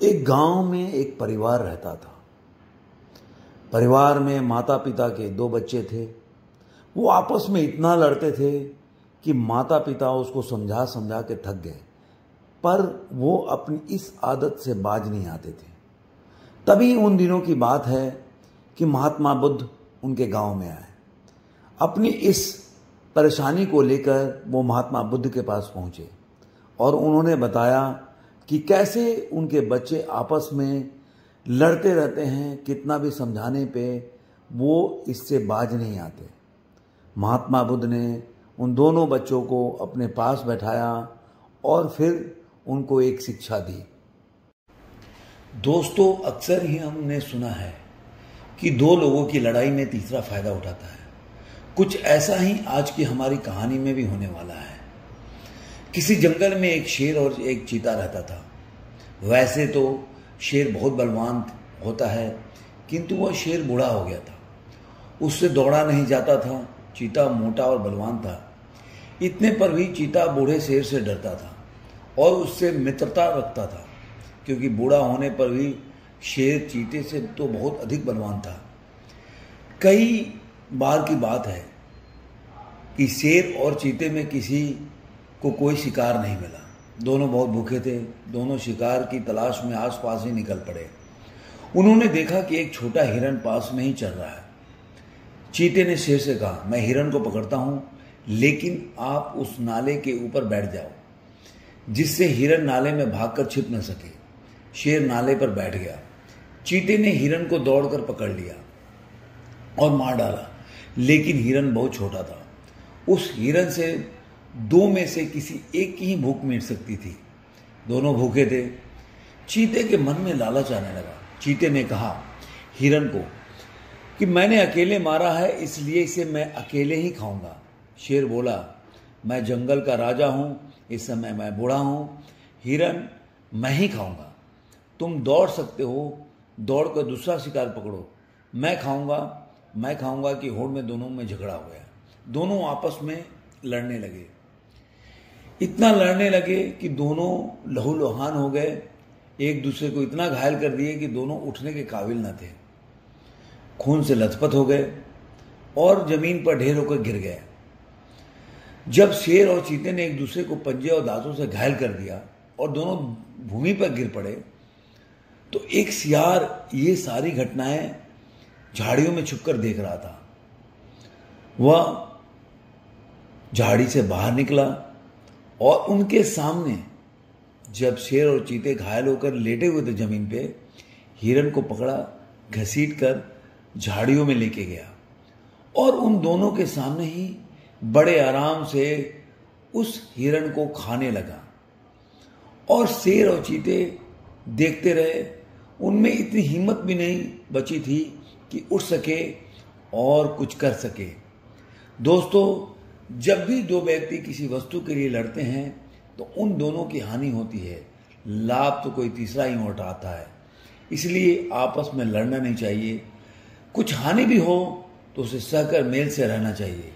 एक गांव में एक परिवार रहता था। परिवार में माता पिता के 2 बच्चे थे। वो आपस में इतना लड़ते थे कि माता पिता उसको समझा समझा के थक गए, पर वो अपनी इस आदत से बाज नहीं आते थे। तभी उन दिनों की बात है कि महात्मा बुद्ध उनके गांव में आए। अपनी इस परेशानी को लेकर वो महात्मा बुद्ध के पास पहुंचे और उन्होंने बताया कि कैसे उनके बच्चे आपस में लड़ते रहते हैं, कितना भी समझाने पे वो इससे बाज नहीं आते। महात्मा बुद्ध ने उन दोनों बच्चों को अपने पास बैठाया और फिर उनको एक शिक्षा दी। दोस्तों, अक्सर ही हमने सुना है कि 2 लोगों की लड़ाई में तीसरा फायदा उठाता है। कुछ ऐसा ही आज की हमारी कहानी में भी होने वाला है। किसी जंगल में एक शेर और एक चीता रहता था। वैसे तो शेर बहुत बलवान होता है, किंतु वह शेर बूढ़ा हो गया था। उससे दौड़ा नहीं जाता था। चीता मोटा और बलवान था। इतने पर भी चीता बूढ़े शेर से डरता था और उससे मित्रता रखता था, क्योंकि बूढ़ा होने पर भी शेर चीते से तो बहुत अधिक बलवान था। कई बार की बात है कि शेर और चीते में किसी को कोई शिकार नहीं मिला। दोनों बहुत भूखे थे। दोनों शिकार की तलाश में आसपास ही निकल पड़े। उन्होंने देखा कि एक छोटा हिरन पास में ही चल रहा है। चीते ने शेर से कहा, मैं हिरन को पकड़ता हूं, लेकिन आप उस नाले के ऊपर बैठ जाओ, जिससे हिरन नाले में भागकर छिप न सके। शेर नाले पर बैठ गया। चीते ने हिरन को दौड़कर पकड़ लिया और मार डाला, लेकिन हिरन बहुत छोटा था। उस हिरन से 2 में से किसी एक की ही भूख मिट सकती थी। दोनों भूखे थे। चीते के मन में लालच आने लगा। चीते ने कहा हिरन को कि मैंने अकेले मारा है, इसलिए इसे मैं अकेले ही खाऊंगा। शेर बोला, मैं जंगल का राजा हूं, इस समय मैं बूढ़ा हूं, हिरन मैं ही खाऊंगा। तुम दौड़ सकते हो, दौड़कर दूसरा शिकार पकड़ो। मैं खाऊंगा कि होड़ में दोनों में झगड़ा हो गया। दोनों आपस में लड़ने लगे। इतना लड़ने लगे कि दोनों लहूलुहान हो गए। एक दूसरे को इतना घायल कर दिए कि दोनों उठने के काबिल न थे। खून से लथपथ हो गए और जमीन पर ढेर होकर गिर गए। जब शेर और चीते ने एक दूसरे को पंजे और दांतों से घायल कर दिया और दोनों भूमि पर गिर पड़े, तो एक सियार ये सारी घटनाएं झाड़ियों में छुपकर देख रहा था। वह झाड़ी से बाहर निकला और उनके सामने जब शेर और चीते घायल होकर लेटे हुए थे जमीन पे, हिरन को पकड़ा, घसीटकर झाड़ियों में लेके गया और उन दोनों के सामने ही बड़े आराम से उस हिरन को खाने लगा। और शेर और चीते देखते रहे। उनमें इतनी हिम्मत भी नहीं बची थी कि उठ सके और कुछ कर सके। दोस्तों, जब भी 2 व्यक्ति किसी वस्तु के लिए लड़ते हैं तो उन दोनों की हानि होती है, लाभ तो कोई तीसरा ही उठाता है। इसलिए आपस में लड़ना नहीं चाहिए। कुछ हानि भी हो तो उसे सहकर मेल से रहना चाहिए।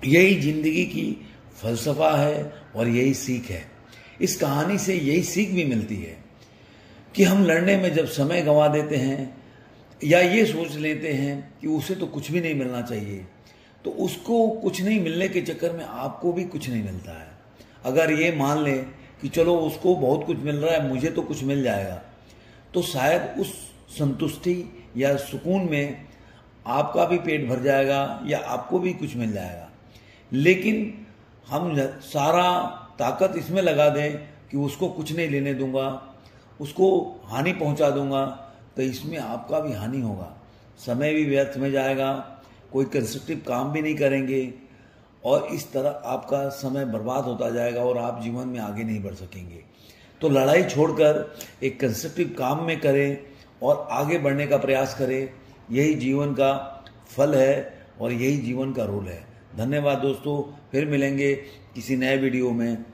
यही जिंदगी की फलसफा है और यही सीख है। इस कहानी से यही सीख भी मिलती है कि हम लड़ने में जब समय गंवा देते हैं या ये सोच लेते हैं कि उसे तो कुछ भी नहीं मिलना चाहिए, तो उसको कुछ नहीं मिलने के चक्कर में आपको भी कुछ नहीं मिलता है। अगर ये मान लें कि चलो उसको बहुत कुछ मिल रहा है, मुझे तो कुछ मिल जाएगा, तो शायद उस संतुष्टि या सुकून में आपका भी पेट भर जाएगा या आपको भी कुछ मिल जाएगा। लेकिन हम सारा ताकत इसमें लगा दें कि उसको कुछ नहीं लेने दूंगा, उसको हानि पहुंचा दूंगा, तो इसमें आपका भी हानि होगा। समय भी व्यर्थ में जाएगा, कोई कंस्ट्रक्टिव काम भी नहीं करेंगे और इस तरह आपका समय बर्बाद होता जाएगा और आप जीवन में आगे नहीं बढ़ सकेंगे। तो लड़ाई छोड़कर एक कंस्ट्रक्टिव काम में करें और आगे बढ़ने का प्रयास करें। यही जीवन का फल है और यही जीवन का रोल है। धन्यवाद दोस्तों, फिर मिलेंगे किसी नए वीडियो में।